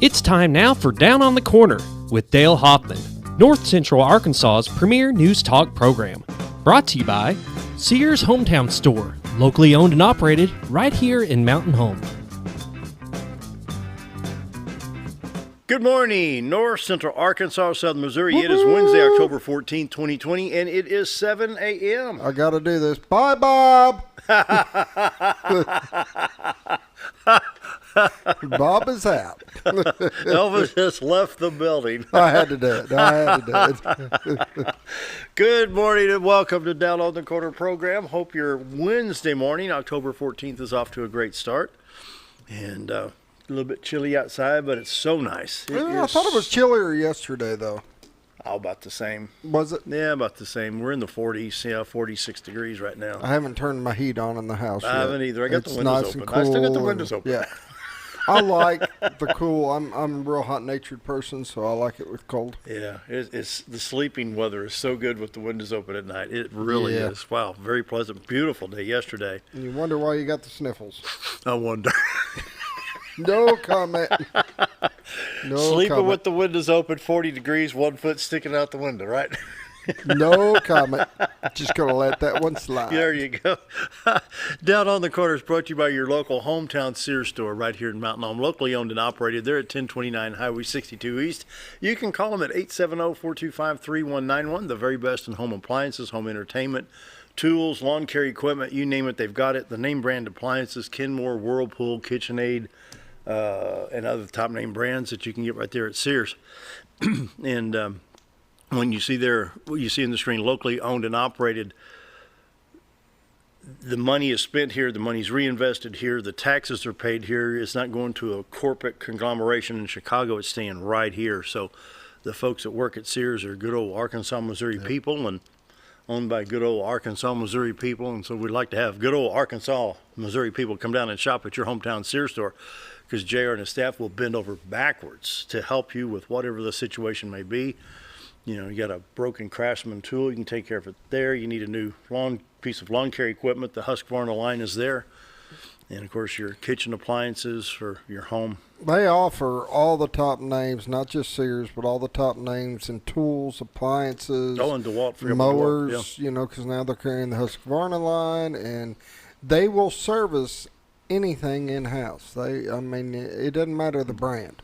It's time now for Down on the Corner with Dale Hoffman, North Central Arkansas's premier news talk program. Brought to you by Sears Hometown Store, locally owned and operated right here in Mountain Home. Good morning, North Central Arkansas, Southern Missouri. It is Wednesday, October 14th, 2020, and it is 7 a.m. I got to do this. Bye, Bob. Bob is out. Elvis just left the building. I had to do it. Good morning and welcome to Down on the Corner program. Hope your Wednesday morning, October 14th, is off to a great start. And a little bit chilly outside, but it's so nice. I thought it was chillier yesterday, though. Oh, about the same. Was it? Yeah, about the same. We're in the 40s, 46 degrees right now. I haven't turned my heat on in the house yet. I haven't either. I got the windows nice open. And cool I still got the windows open. Yeah. I like the cool. I'm a real hot-natured person, so I like it with cold. Yeah, it's the sleeping weather is so good with the windows open at night. It really is. Wow, very pleasant, beautiful day yesterday. And you wonder why you got the sniffles. I wonder. No comment. No Sleeping comment. with the windows open, 40 degrees, 1 foot sticking out the window, right? No comment. Just going to let that one slide. There you go. Down on the Corner is brought to you by your local hometown Sears store right here in Mountain Home, locally owned and operated. They're at 1029 Highway 62 East. You can call them at 870-425-3191. The very best in home appliances, home entertainment, tools, lawn care equipment, you name it, they've got it. The name brand appliances, Kenmore, Whirlpool, KitchenAid, and other top name brands that you can get right there at Sears. And when you see what you see in the screen, locally owned and operated, the money is spent here, the money's reinvested here, the taxes are paid here. It's not going to a corporate conglomeration in Chicago, it's staying right here. So the folks that work at Sears are good old Arkansas, Missouri people, and owned by good old Arkansas, Missouri people. And so we'd like to have good old Arkansas, Missouri people come down and shop at your hometown Sears store, because JR and his staff will bend over backwards to help you with whatever the situation may be. You know, you got a broken Craftsman tool, you can take care of it there. You need a new piece of lawn care equipment, the Husqvarna line is there. And, of course, your kitchen appliances for your home. They offer all the top names, not just Sears, but all the top names in tools, appliances, and DeWalt for mowers, because now they're carrying the Husqvarna line, and they will service anything in-house. It doesn't matter the brand.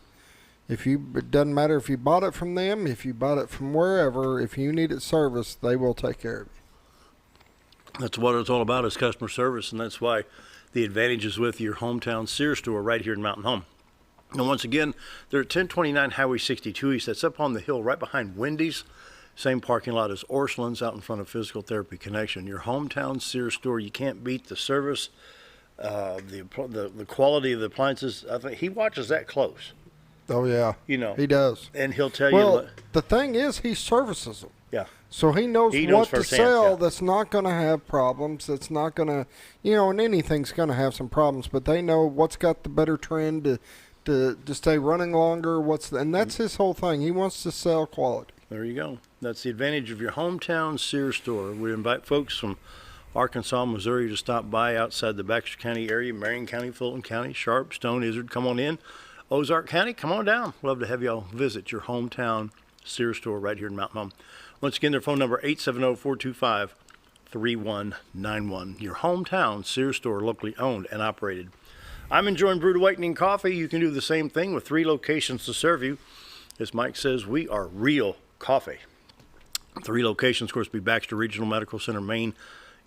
It doesn't matter if you bought it from them, if you bought it from wherever, if you need it serviced, they will take care of you. That's what it's all about, is customer service, and that's why the advantage is with your hometown Sears store right here in Mountain Home. And once again, they're at 1029 Highway 62 East. That's up on the hill right behind Wendy's. Same parking lot as Orscheln's, out in front of Physical Therapy Connection. Your hometown Sears store, you can't beat the service, the quality of the appliances. I think he watches that close. Oh, yeah. He does. And he'll tell you. Well, the thing is, he services them. Yeah. So he knows what to firsthand, sell yeah. That's not going to have problems. That's not going to, and anything's going to have some problems, but they know what's got the better trend to stay running longer. And that's his whole thing. He wants to sell quality. There you go. That's the advantage of your hometown Sears store. We invite folks from Arkansas, Missouri to stop by outside the Baxter County area, Marion County, Fulton County, Sharp, Stone, Izard. Come on in. Ozark County, come on down. Love to have y'all visit your hometown Sears store right here in Mountain Home. Once again, their phone number, 870-425-3191. Your hometown Sears store, locally owned and operated. I'm enjoying Brewed Awakening coffee. You can do the same thing with 3 locations to serve you. As Mike says, we are real coffee. 3 locations, of course, be Baxter Regional Medical Center main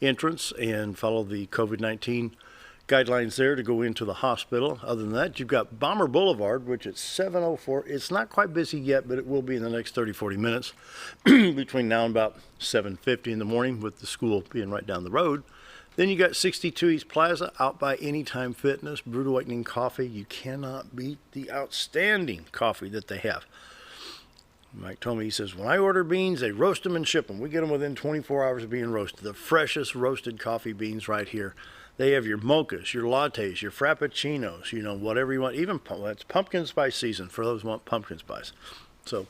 entrance, and follow the COVID-19 guidelines there to go into the hospital. Other than that, you've got Bomber Boulevard, which is 704. It's not quite busy yet, but it will be in the next 30-40 minutes between now and about 7:50 in the morning, with the school being right down the road. Then you got 62 East Plaza, out by Anytime Fitness, Brewed Awakening coffee. You cannot beat the outstanding coffee that they have. Mike told me, he says, when I order beans, they roast them and ship them. We get them within 24 hours of being roasted. The freshest roasted coffee beans right here. They have your mochas, your lattes, your frappuccinos, whatever you want. Even it's pumpkin spice season for those who want pumpkin spice. So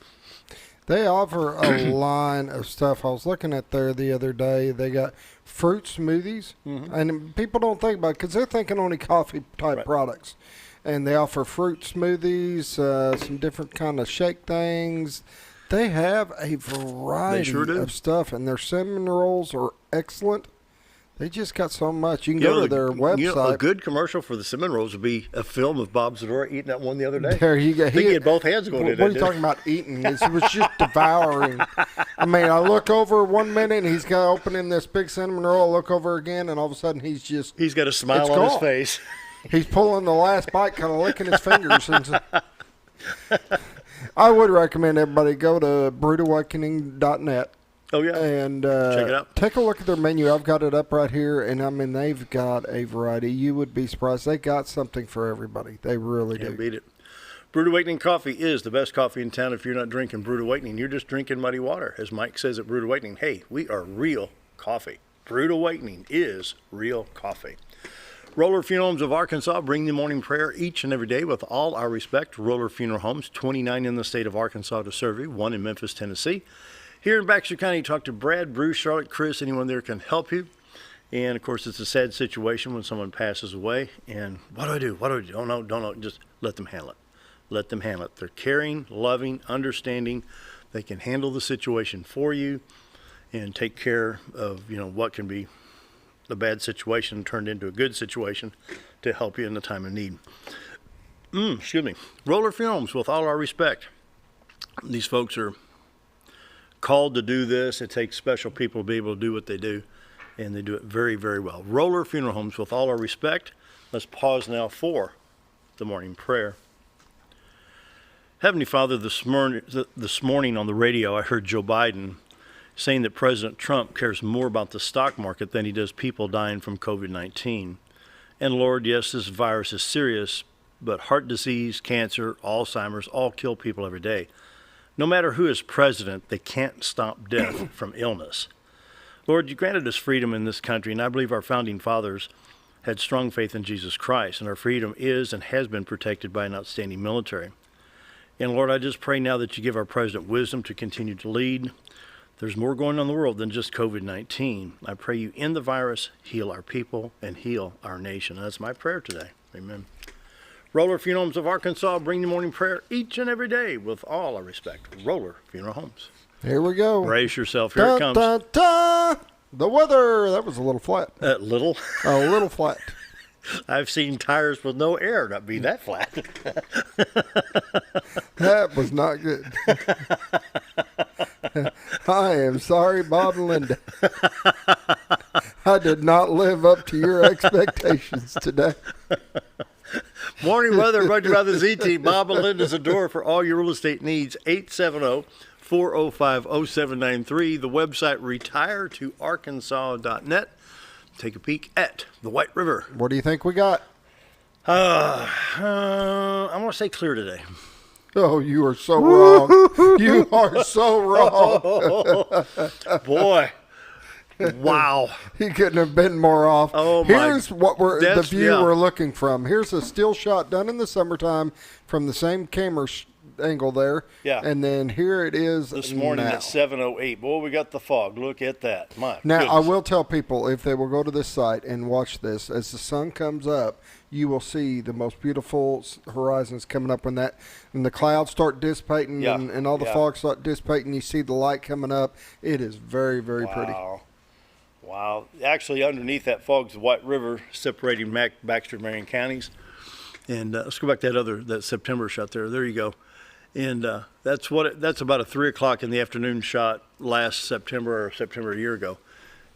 they offer a line of stuff. I was looking at there the other day. They got fruit smoothies, and people don't think about it because they're thinking only coffee type products. And they offer fruit smoothies, some different kind of shake things. They have a variety of stuff, and their cinnamon rolls are excellent. They just got so much. You can go to their website. A good commercial for the cinnamon rolls would be a film of Bob Zadora eating that one the other day. There you go. He had both hands going in. What are you talking about eating? It was just devouring. I mean, I look over 1 minute, and he's got opening this big cinnamon roll. I look over again, and all of a sudden he's got a smile on his face. He's pulling the last bite, kind of licking his fingers. I would recommend everybody go to brewedawakening.net. Oh, yeah. And check it out. Take a look at their menu. I've got it up right here, and I mean, they've got a variety. You would be surprised. They got something for everybody. They really do. Can't beat it. Brewed Awakening Coffee is the best coffee in town. If you're not drinking Brewed Awakening, you're just drinking muddy water. As Mike says at Brewed Awakening, hey, we are real coffee. Brewed Awakening is real coffee. Roller Funeral Homes of Arkansas bring the morning prayer each and every day with all our respect. Roller Funeral Homes, 29 in the state of Arkansas to serve you, 1 in Memphis, Tennessee. Here in Baxter County, talk to Brad, Bruce, Charlotte, Chris, anyone there can help you. And, of course, it's a sad situation when someone passes away. And what do I do? What do I do? Don't know. Just let them handle it. Let them handle it. They're caring, loving, understanding. They can handle the situation for you and take care of, what can be a bad situation turned into a good situation to help you in the time of need. Excuse me. Roller Films, with all our respect. These folks are called to do this. It takes special people to be able to do what they do, and they do it very, very well. Roller Funeral Homes, with all our respect. Let's pause now for the morning prayer. Heavenly Father, this morning on the radio, I heard Joe Biden saying that President Trump cares more about the stock market than he does people dying from COVID-19. And Lord, yes, this virus is serious, but heart disease, cancer, Alzheimer's all kill people every day. No matter who is president, they can't stop death from illness. Lord, you granted us freedom in this country, and I believe our founding fathers had strong faith in Jesus Christ, and our freedom is and has been protected by an outstanding military. And Lord, I just pray now that you give our president wisdom to continue to lead. There's more going on in the world than just COVID-19. I pray you end the virus, heal our people, and heal our nation. And that's my prayer today. Amen. Roller Funeral Homes of Arkansas bring the morning prayer each and every day with all our respect. Roller Funeral Homes. Here we go. Brace yourself. Here it comes. The weather. That was a little flat. Little? A little flat. I've seen tires with no air not be that flat. That was not good. I am sorry, Bob and Linda. I did not live up to your expectations today. Morning weather brought to you by the Z-Team. Bob and Linda's Adore for all your real estate needs. 870-405-0793. The website retiretoarkansas.net. Take a peek at the White River. What do you think we got? I'm going to say clear today. Oh, you are so wrong. You are so wrong. Boy. Wow. He couldn't have been more off. Oh, Here's what the view we're looking from. Here's a still shot done in the summertime from the same camera angle there. Yeah. And then here it is this morning now. at 7:08. Boy, we got the fog. Look at that. My Now, goodness. I will tell people, if they will go to this site and watch this, as the sun comes up, you will see the most beautiful horizons coming up when the clouds start dissipating and all the fog start dissipating. You see the light coming up. It is very, very pretty. Wow. Actually, underneath that fog is the White River separating Baxter and Marion counties. And let's go back to that September shot there. There you go. And that's about a 3 o'clock in the afternoon shot last September a year ago.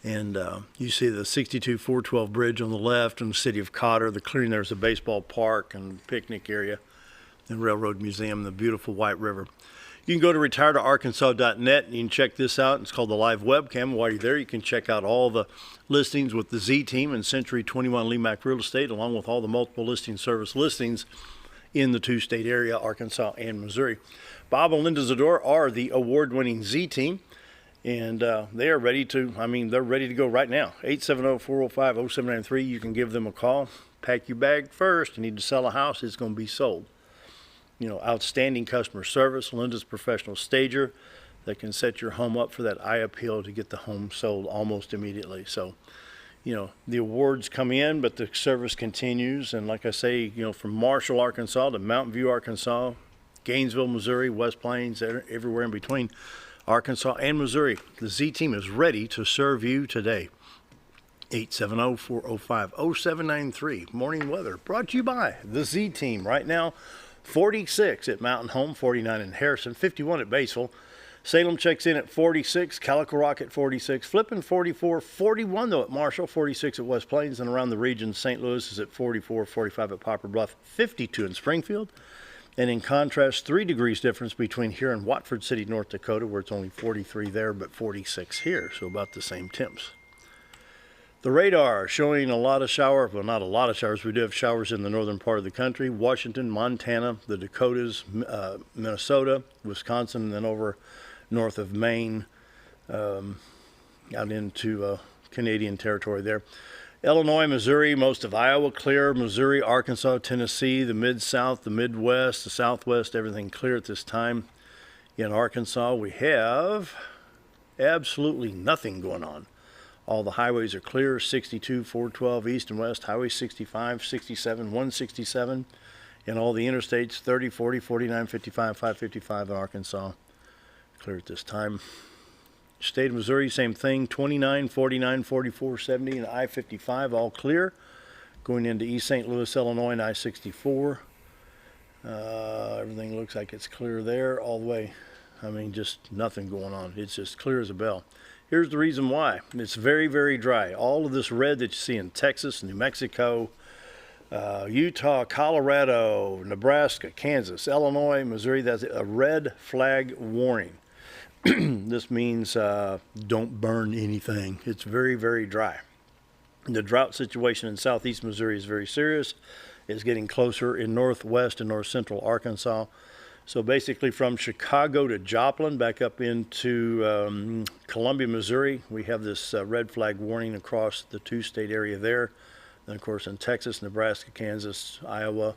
And you see the 62-412 bridge on the left in the city of Cotter. The clearing there's a baseball park and picnic area, the Railroad Museum, the beautiful White River. You can go to retiretoarkansas.net and you can check this out. It's called the live webcam. While you're there, you can check out all the listings with the Z-Team and Century 21 Lemack Real Estate, along with all the multiple listing service listings in the two-state area, Arkansas and Missouri. Bob and Linda Zador are the award-winning Z-Team, and they are ready to go right now. 870-405-0793. You can give them a call. Pack your bag first. You need to sell a house, it's going to be sold. Outstanding customer service. Linda's professional stager that can set your home up for that eye appeal to get the home sold almost immediately. So, the awards come in, but the service continues. And like I say, from Marshall, Arkansas to Mountain View, Arkansas, Gainesville, Missouri, West Plains, everywhere in between, Arkansas and Missouri, the Z Team is ready to serve you today. 870-405-0793. Morning weather brought to you by the Z Team. Right now, 46 at Mountain Home, 49 in Harrison, 51 at Batesville. Salem checks in at 46, Calico Rock at 46, Flippin 44, 41 though at Marshall, 46 at West Plains, and around the region, St. Louis is at 44, 45 at Poplar Bluff, 52 in Springfield. And in contrast, 3 degrees difference between here and Watford City, North Dakota, where it's only 43 there, but 46 here, so about the same temps. The radar showing a lot of showers. Well, not a lot of showers. We do have showers in the northern part of the country. Washington, Montana, the Dakotas, Minnesota, Wisconsin, and then over north of Maine, out into Canadian territory there. Illinois, Missouri, most of Iowa clear. Missouri, Arkansas, Tennessee, the Mid-South, the Midwest, the Southwest, everything clear at this time. In Arkansas, we have absolutely nothing going on. All the highways are clear, 62, 412 east and west, Highway 65, 67, 167, and all the interstates, 30, 40, 49, 55, 555 in Arkansas. Clear at this time. State of Missouri, same thing, 29, 49, 44, 70, and I-55, all clear. Going into East St. Louis, Illinois, and I-64. Everything looks like it's clear there all the way. I mean, just nothing going on. It's just clear as a bell. Here's the reason why. It's very, very dry. All of this red that you see in Texas, New Mexico, Utah, Colorado, Nebraska, Kansas, Illinois, Missouri, that's a red flag warning. This means don't burn anything. It's very, very dry. The drought situation in southeast Missouri is very serious. It's getting closer in northwest and north central Arkansas. So basically from Chicago to Joplin, back up into Columbia, Missouri, we have this red flag warning across the 2-state area there. Then, of course, in Texas, Nebraska, Kansas, Iowa,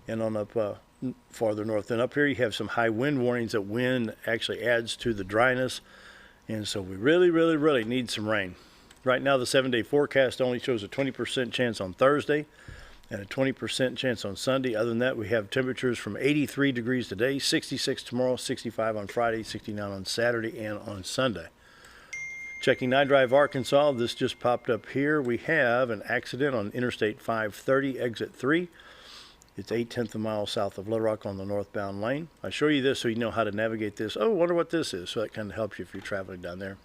and on up farther north. And up here you have some high wind warnings. That wind actually adds to the dryness. And so we really, really, really need some rain. Right now the 7-day forecast only shows a 20% chance on Thursday and a 20% chance on Sunday. Other than that, we have temperatures from 83 degrees today, 66 tomorrow, 65 on Friday, 69 on Saturday, and on Sunday. Checking I-Drive Arkansas, this just popped up here. We have an accident on Interstate 530, exit 3. It's 0.8 of a mile south of Little Rock on the northbound lane. I show you this so you know how to navigate this. Oh, I wonder what this is. So that kind of helps you if you're traveling down there.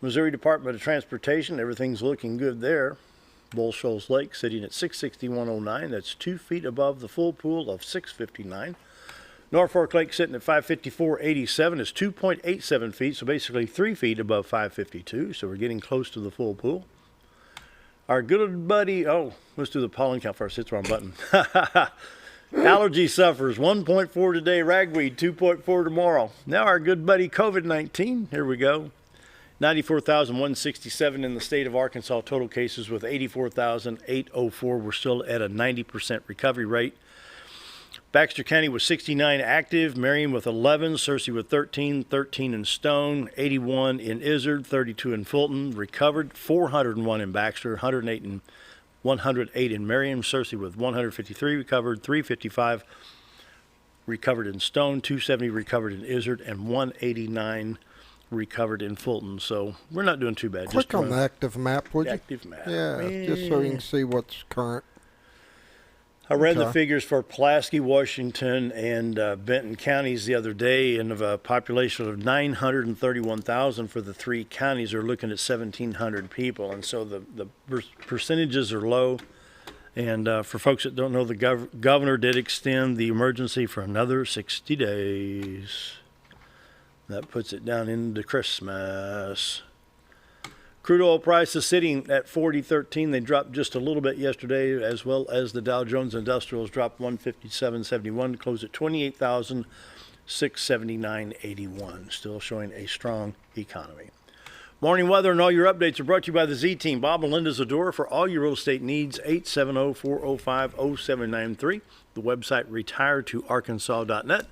Missouri Department of Transportation, everything's looking good there. Bull Shoals Lake sitting at 661.09. That's 2 feet above the full pool of 659. Norfolk Lake sitting at 554.87 is 2.87 feet, so basically 3 feet above 552. So we're getting close to the full pool. Our good buddy, let's do the pollen count first. Hit the wrong button. Allergy sufferers, 1.4 today. Ragweed, 2.4 tomorrow. Now our good buddy COVID-19. Here we go. 94,167 in the state of Arkansas. Total cases with 84,804. We're still at a 90% recovery rate. Baxter County with 69 active, Marion with 11, Searcy with 13, 13 in Stone, 81 in Izzard, 32 in Fulton, recovered 401 in Baxter, 108 in Marion, Searcy with 153 recovered, 355 recovered in Stone, 270 recovered in Izzard, and 189 recovered in Fulton. So we're not doing too bad. Click on the active map, would you? Active map. Yeah, just so you can see what's current. I read the figures for Pulaski, Washington, and Benton counties the other day, and of a population of 931,000 for the 3 counties, are looking at 1,700 people, and so the percentages are low. And for folks that don't know, the governor did extend the emergency for another 60 days. That puts it down into Christmas. Crude oil prices sitting at 40.13. They dropped just a little bit yesterday, as well as the Dow Jones Industrials dropped 157.71, closed at 28,679.81. Still showing a strong economy. Morning weather and all your updates are brought to you by the Z Team. Bob and Linda Zadora for all your real estate needs. 870-405-0793. The website retiretoarkansas.net.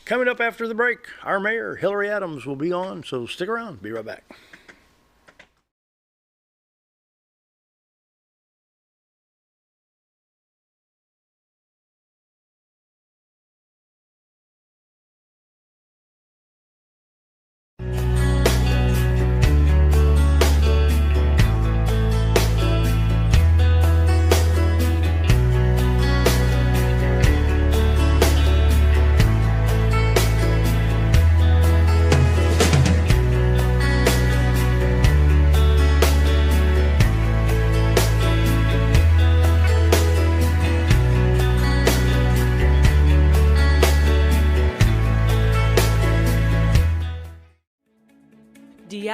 Coming up after the break, our mayor, Hillrey Adams, will be on, so stick around. Be right back.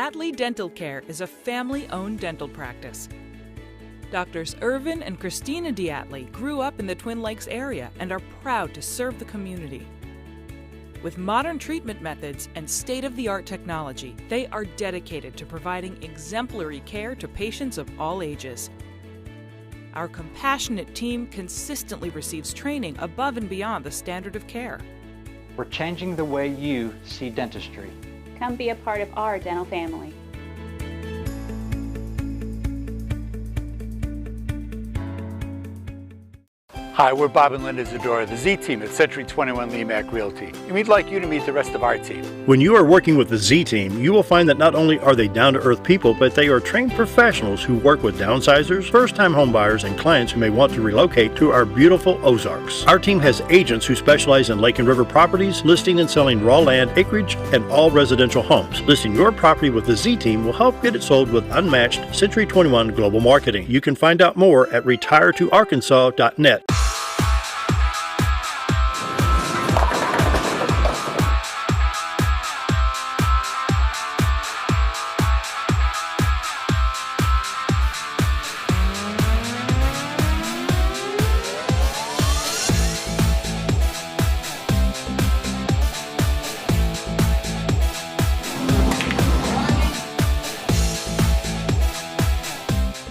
Diatley Dental Care is a family-owned dental practice. Doctors Irvin and Christina Diatley grew up in the Twin Lakes area and are proud to serve the community. With modern treatment methods and state-of-the-art technology, they are dedicated to providing exemplary care to patients of all ages. Our compassionate team consistently receives training above and beyond the standard of care. We're changing the way you see dentistry. Come be a part of our dental family. Hi, we're Bob and Linda Zadora, the Z-Team at Century 21 Lemac Realty, and we'd like you to meet the rest of our team. When you are working with the Z-Team, you will find that not only are they down-to-earth people, but they are trained professionals who work with downsizers, first-time homebuyers, and clients who may want to relocate to our beautiful Ozarks. Our team has agents who specialize in lake and river properties, listing and selling raw land, acreage, and all residential homes. Listing your property with the Z-Team will help get it sold with unmatched Century 21 global marketing. You can find out more at retiretoarkansas.net.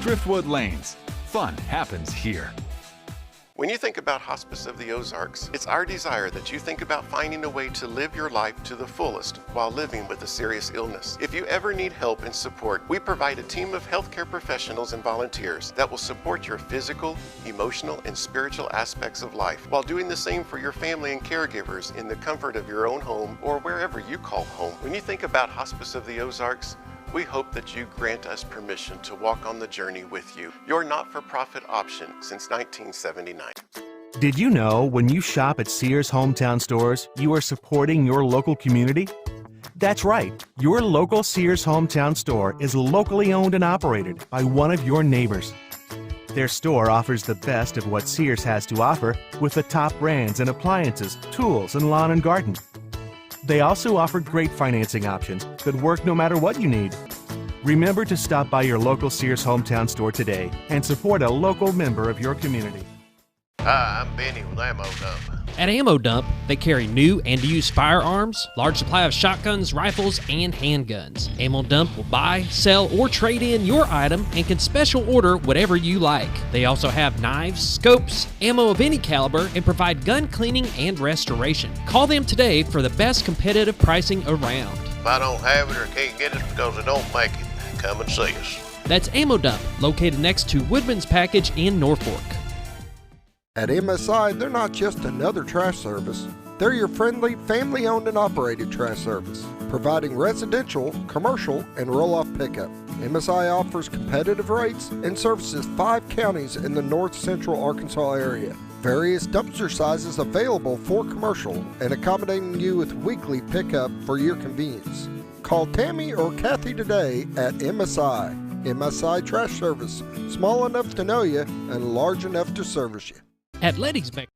Driftwood Lanes. Fun happens here. When you think about Hospice of the Ozarks, it's our desire that you think about finding a way to live your life to the fullest while living with a serious illness. If you ever need help and support, we provide a team of healthcare professionals and volunteers that will support your physical, emotional, and spiritual aspects of life while doing the same for your family and caregivers in the comfort of your own home or wherever you call home. When you think about Hospice of the Ozarks, we hope that you grant us permission to walk on the journey with you. Your not-for-profit option since 1979. Did you know when you shop at Sears Hometown Stores, you are supporting your local community? That's right. Your local Sears Hometown Store is locally owned and operated by one of your neighbors. Their store offers the best of what Sears has to offer with the top brands and appliances, tools, and lawn and garden. They also offer great financing options that work no matter what you need. Remember to stop by your local Sears Hometown Store today and support a local member of your community. Hi, I'm Benny with Ammo Dump. At Ammo Dump, they carry new and used firearms, large supply of shotguns, rifles, and handguns. Ammo Dump will buy, sell, or trade in your item and can special order whatever you like. They also have knives, scopes, ammo of any caliber, and provide gun cleaning and restoration. Call them today for the best competitive pricing around. If I don't have it or can't get it because they don't make it, come and see us. That's Ammo Dump, located next to Woodman's Package in Norfolk. At MSI, they're not just another trash service. They're your friendly, family-owned and operated trash service, providing residential, commercial, and roll-off pickup. MSI offers competitive rates and services 5 counties in the north central Arkansas area. Various dumpster sizes available for commercial and accommodating you with weekly pickup for your convenience. Call Tammy or Kathy today at MSI. MSI Trash Service, small enough to know you and large enough to service you. At Letty's Bank.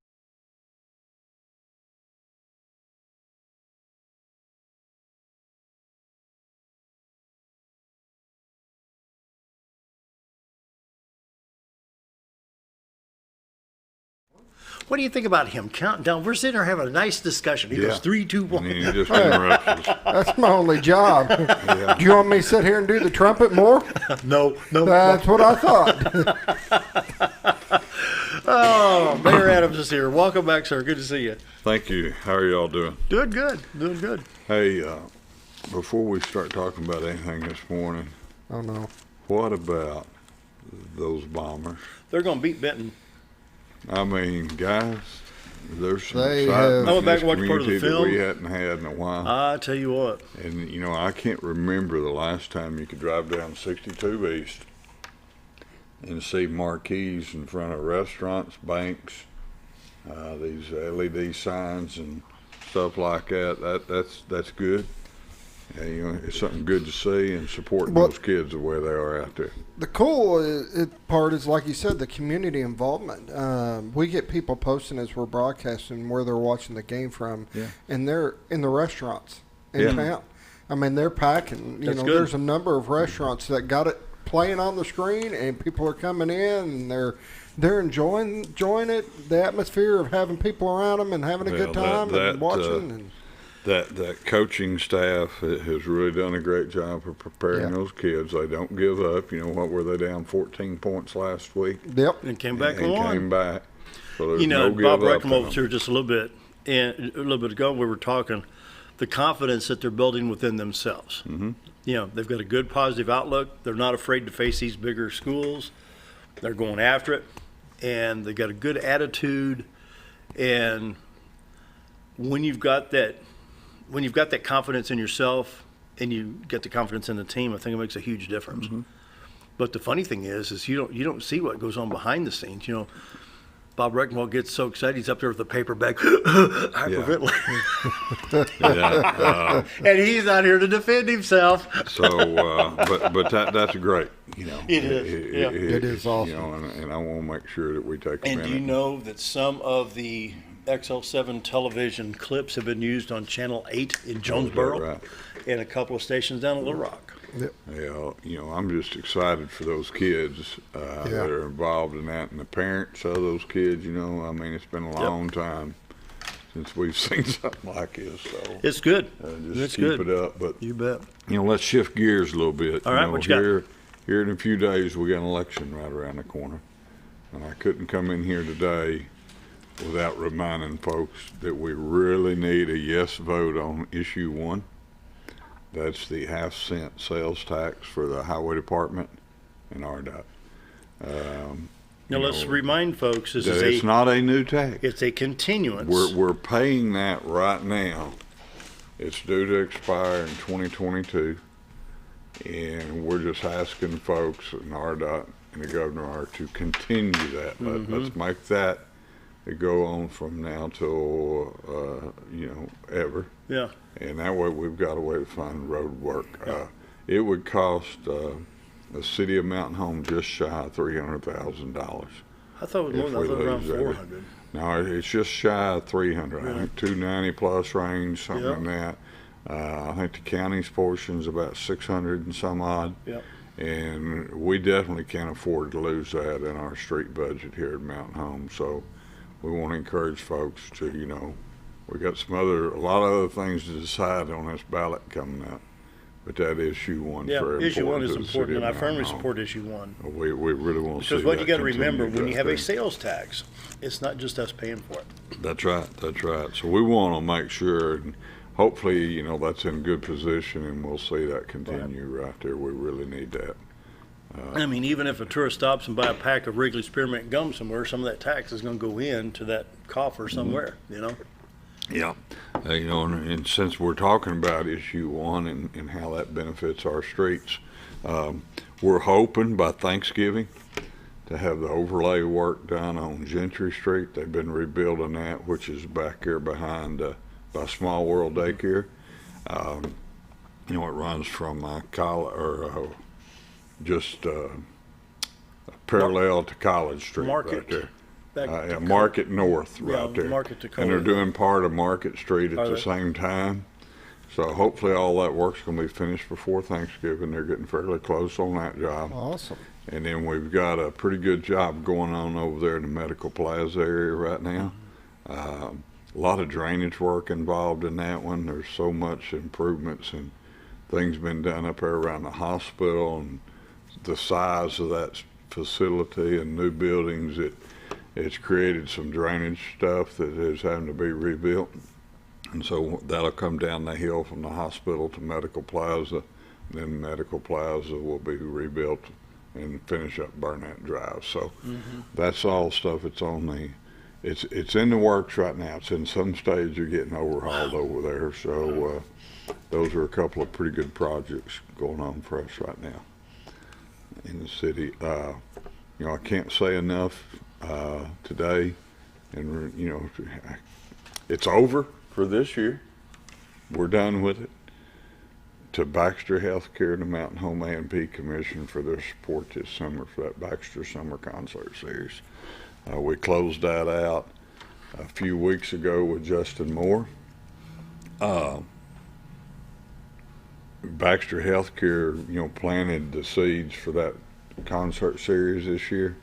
What do you think about him counting down? We're sitting there having a nice discussion. He goes 3, 2, 1. And he just interrupts us. That's my only job. Yeah. Do you want me to sit here and do the trumpet more? No. That's what I thought. Oh, Mayor Adams is here. Welcome back, sir. Good to see you. Thank you. How are y'all doing? Doing good. Doing good. Hey, before we start talking about anything this morning, Oh, no. what about those bombers? They're going to beat Benton. I mean, guys, there's some They excitement I went in back this and watched part of the community that film. we hadn't had in a while. I tell you what. And, you know, I can't remember the last time you could drive down 62 East and see marquees in front of restaurants, banks, these LED signs and stuff like that. That's good. You know, it's something good to see and supporting those kids the way they are out there. The cool part is, like you said, the community involvement. We get people posting as we're broadcasting where they're watching the game from, and they're in the restaurants in town. I mean, they're packing. That's good. There's a number of restaurants that got it playing on the screen, and people are coming in, and they're enjoying it. The atmosphere of having people around them and having a good time and watching. That coaching staff has really done a great job of preparing those kids. They don't give up. What were they down 14 points last week? Yep. And came back and won. Came back. So there's no Bob give up Reckham was here just a little bit ago. We were talking the confidence that they're building within themselves. Mm-hmm. They've got a good positive outlook. They're not afraid to face these bigger schools. They're going after it, and they've got a good attitude. And when you've got that confidence in yourself and you get the confidence in the team, I think it makes a huge difference. Mm-hmm. But the funny thing is you don't see what goes on behind the scenes. Bob Reckenwald gets so excited, he's up there with the paper bag, hyperventilating. And he's not here to defend himself. So, but that's great. It is. It is awesome. And I want to make sure that we take a minute. And do you know that some of the XL7 television clips have been used on Channel 8 in Jonesboro, right? And a couple of stations down at Little Rock. Yep. Yeah, I'm just excited for those kids that are involved in that, and the parents of those kids. It's been a long time since we've seen something like this. So it's good. Just keep it up. But you bet. Let's shift gears a little bit. All right, what you got? Here in a few days, we got an election right around the corner, and I couldn't come in here today without reminding folks that we really need a yes vote on issue 1. That's the half-cent sales tax for the highway department and RDOT. Now let's remind folks it's not a new tax. It's a continuance. We're paying that right now. It's due to expire in 2022, and we're just asking folks and RDOT and the governor are to continue that. Let's make that go on from now till ever. Yeah. And that way we've got a way to find road work. It would cost the city of Mountain Home just shy of $300,000. I thought it was more than around 400. No, it's just shy of 300. I think 290 plus range, something like that. I think the county's portion is about 600 and some odd. Yep. And we definitely can't afford to lose that in our street budget here at Mountain Home. So we want to encourage folks to, we got a lot of other things to decide on this ballot coming up, but that issue 1 is very important. Issue 1 is important, and I firmly support issue 1. We really want to see that. Because what you got to remember, when you have a sales tax, it's not just us paying for it. That's right. So we want to make sure, and hopefully, that's in good position, and we'll see that continue right there. We really need that. Even if a tourist stops and buy a pack of Wrigley Spearmint gum somewhere, some of that tax is going to go into that coffer somewhere, Yeah. And since we're talking about issue 1 and how that benefits our streets, we're hoping by Thanksgiving to have the overlay work done on Gentry Street. They've been rebuilding that, which is back here behind by Small World Daycare. It runs from parallel to College Street right there. Market North right there. Market to and they're doing part of Market Street at the same time. So hopefully all that work's going to be finished before Thanksgiving. They're getting fairly close on that job. Awesome. And then we've got a pretty good job going on over there in the Medical Plaza area right now. A lot of drainage work involved in that one. There's so much improvements and things been done up there around the hospital and the size of that facility and new buildings. It's created some drainage stuff that is having to be rebuilt. And so that'll come down the hill from the hospital to Medical Plaza. Then Medical Plaza will be rebuilt and finish up Burnett Drive. So that's all stuff that's on it's in the works right now. It's in some stage of getting overhauled over there. So those are a couple of pretty good projects going on for us right now in the city. I can't say enough today, and it's over for this year. We're done with it. To Baxter Healthcare and the Mountain Home A&P Commission for their support this summer for that Baxter Summer Concert Series. We closed that out a few weeks ago with Justin Moore. Baxter Healthcare, planted the seeds for that concert series this year.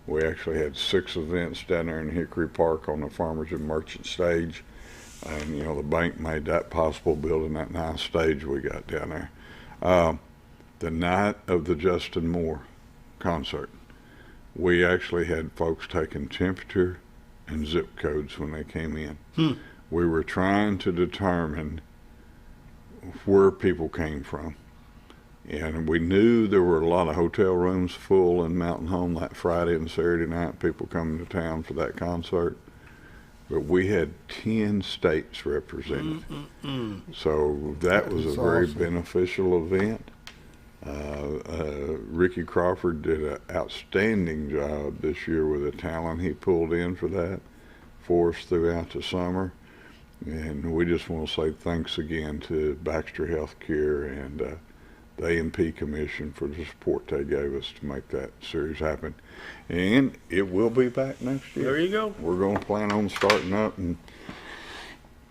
We actually had 6 events down there in Hickory Park on the Farmers and Merchant stage. And, the bank made that possible, building that nice stage we got down there. The night of the Justin Moore concert, we actually had folks taking temperature and zip codes when they came in. We were trying to determine where people came from. And we knew there were a lot of hotel rooms full in Mountain Home that Friday and Saturday night, people coming to town for that concert. But we had 10 states represented. So that was a very beneficial event. Ricky Crawford did an outstanding job this year with the talent he pulled in for that for us throughout the summer. And we just want to say thanks again to Baxter Healthcare and the A&P Commission for the support they gave us to make that series happen. And it will be back next year. There you go. We're going to plan on starting up and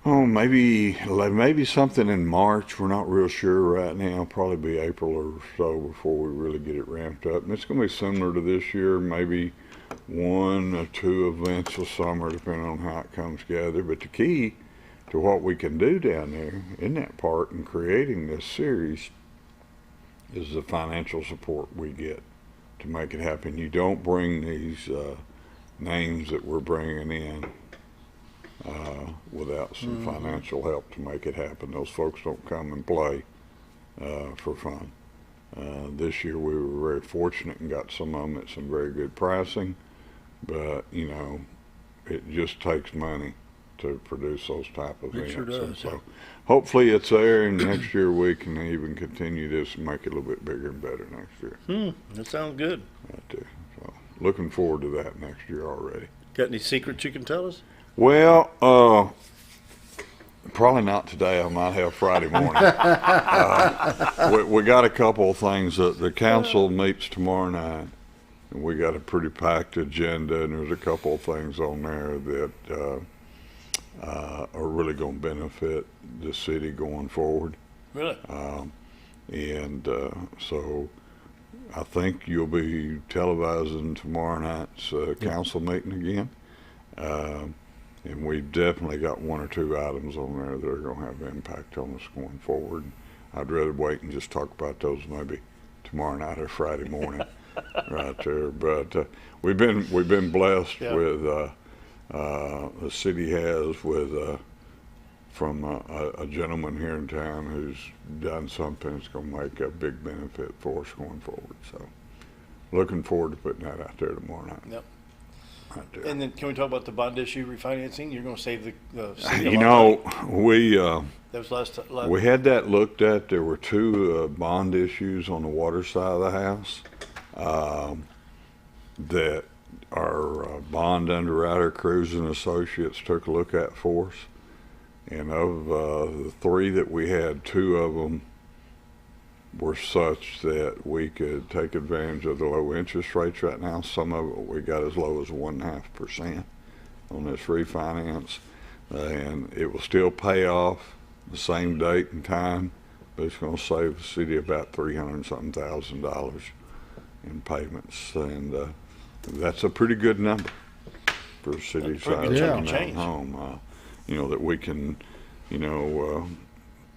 maybe something in March. We're not real sure right now. Probably be April or so before we really get it ramped up. And it's going to be similar to this year, maybe 1 or 2 events a summer, depending on how it comes together. But the key to what we can do down there in that park and creating this series is the financial support we get to make it happen. You don't bring these names that we're bringing in without some financial help to make it happen. Those folks don't come and play for fun. This year we were very fortunate and got some of them at some very good pricing, but it just takes money to produce those type of events. It sure does. And so hopefully it's there, and next year we can even continue this and make it a little bit bigger and better next year. That sounds good. Right there. So looking forward to that next year already. Got any secrets you can tell us? Well, probably not today. I might have Friday morning. We got a couple of things. The council meets tomorrow night, and we got a pretty packed agenda, and there's a couple of things on there that are really going to benefit the city going forward. Really? So I think you'll be televising tomorrow night's council meeting again. And we've definitely got 1 or 2 items on there that are going to have impact on us going forward. I'd rather wait and just talk about those maybe tomorrow night or Friday morning, right there. But we've been blessed with the city has with from a gentleman here in town who's done something that's going to make a big benefit for us going forward. So looking forward to putting that out there tomorrow night. Yep. Right. And then can we talk about the bond issue refinancing? You're going to save the city that was last we had that looked at. There were 2 bond issues on the water side of the house that our bond underwriter, Cruz and Associates, took a look at for us. And of the 3 that we had, 2 of them were such that we could take advantage of the low interest rates right now. Some of it we got as low as 1.5% on this refinance, and it will still pay off the same date and time, but it's going to save the city about $300,000 in payments, and that's a pretty good number for a city size of Mountain Home. That we can,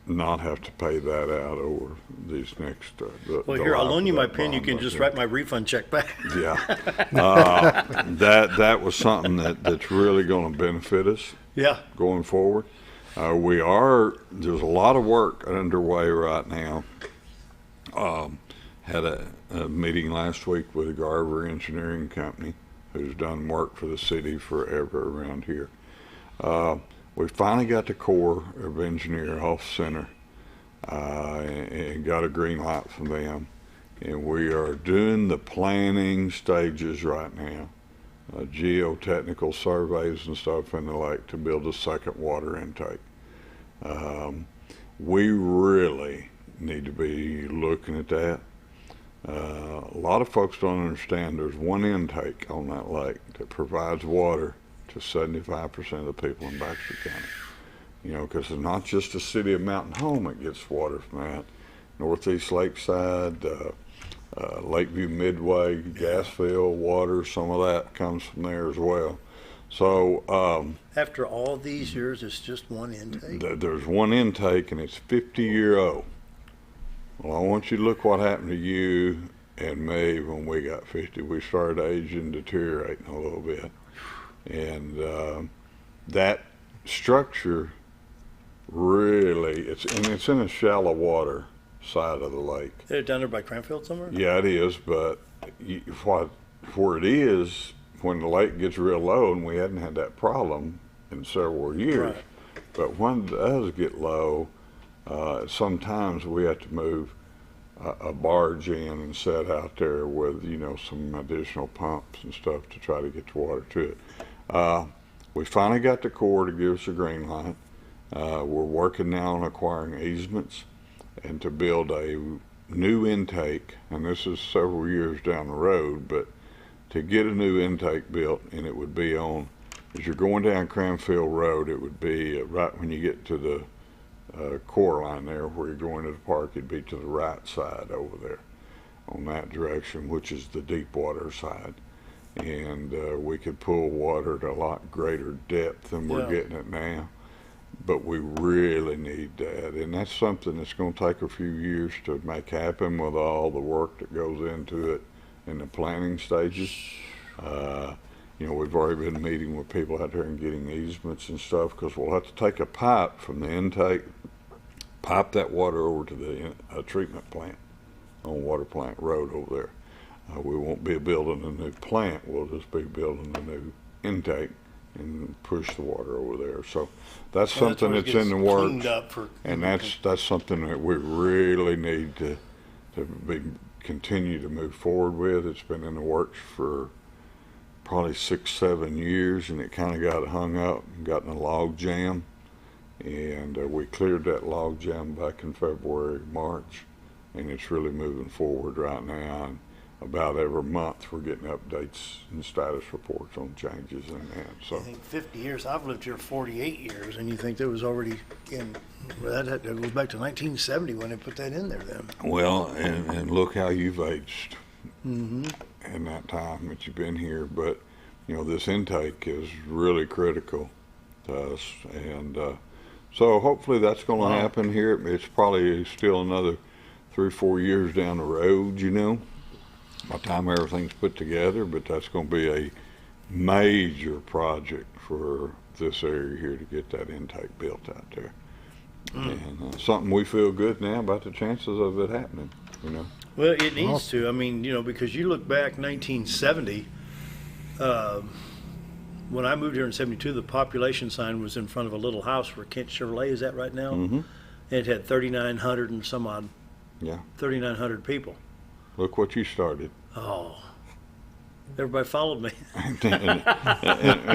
not have to pay that out over these next. I'll loan you my pen. You can just write my refund check back. Yeah, that was something that's really going to benefit us. Yeah, going forward, there's a lot of work underway right now. Had a meeting last week with the Garver Engineering Company, who's done work for the city forever around here. We finally got the Corps of Engineer off center and got a green light from them. And we are doing the planning stages right now, geotechnical surveys and stuff in the lake to build a second water intake. We really need to be looking at that. A lot of folks don't understand there's one intake on that lake that provides water to 75% of the people in Baxter County. Because it's not just the city of Mountain Home that gets water from that. Northeast Lakeside, Lakeview Midway, Gasville, water, some of that comes from there as well. So after all these years, it's just one intake? There's one intake, and it's 50-year-old. Well, I want you to look what happened to you and me when we got 50. We started aging, deteriorating a little bit. And that structure really, it's in a shallow water side of the lake. Is it down there by Cranfield somewhere? Yeah, it is, but where it is, when the lake gets real low, and we hadn't had that problem in several years, right. But when it does get low, sometimes we have to move a barge in and set out there with, some additional pumps and stuff to try to get the water to it. We finally got the Corps to give us a green light. We're working now on acquiring easements and to build a new intake, and this is several years down the road, but to get a new intake built, and it would be on, as you're going down Cranfield Road, it would be right when you get to the core line there where you're going to the park, it'd be to the right side over there on that direction, which is the deep water side. And we could pull water at a lot greater depth than we're getting it now. But we really need that, and that's something that's going to take a few years to make happen with all the work that goes into it in the planning stages. We've already been meeting with people out there and getting easements and stuff, because we'll have to take a pipe from the intake, pipe that water over to the treatment plant on Water Plant Road over there. We won't be building a new plant, we'll just be building a new intake and push the water over there. So that's something that's in the works, and that's something that we really need to continue to move forward with. It's been in the works for probably 6-7 years, and it kind of got hung up and got in a log jam, and we cleared that log jam back in February, March, and it's really moving forward right now. And about every month we're getting updates and status reports on changes in that. So I think 50 years, I've lived here 48 years, and you think that was already in, that goes back to 1970 when they put that in there then. Well, and look how you've aged in that time that you've been here. But, this intake is really critical to us. And so hopefully that's going to happen here. It's probably still another 3 or 4 years down the road, by the time everything's put together, but that's going to be a major project for this area here to get that intake built out there. And something we feel good now about the chances of it happening, Well, it needs to. I mean, because you look back 1970, when I moved here in 72, the population sign was in front of a little house where Kent Chevrolet is at right now. And it had 3,900 and some odd, 3,900 people. Look what you started. Oh, everybody followed me. and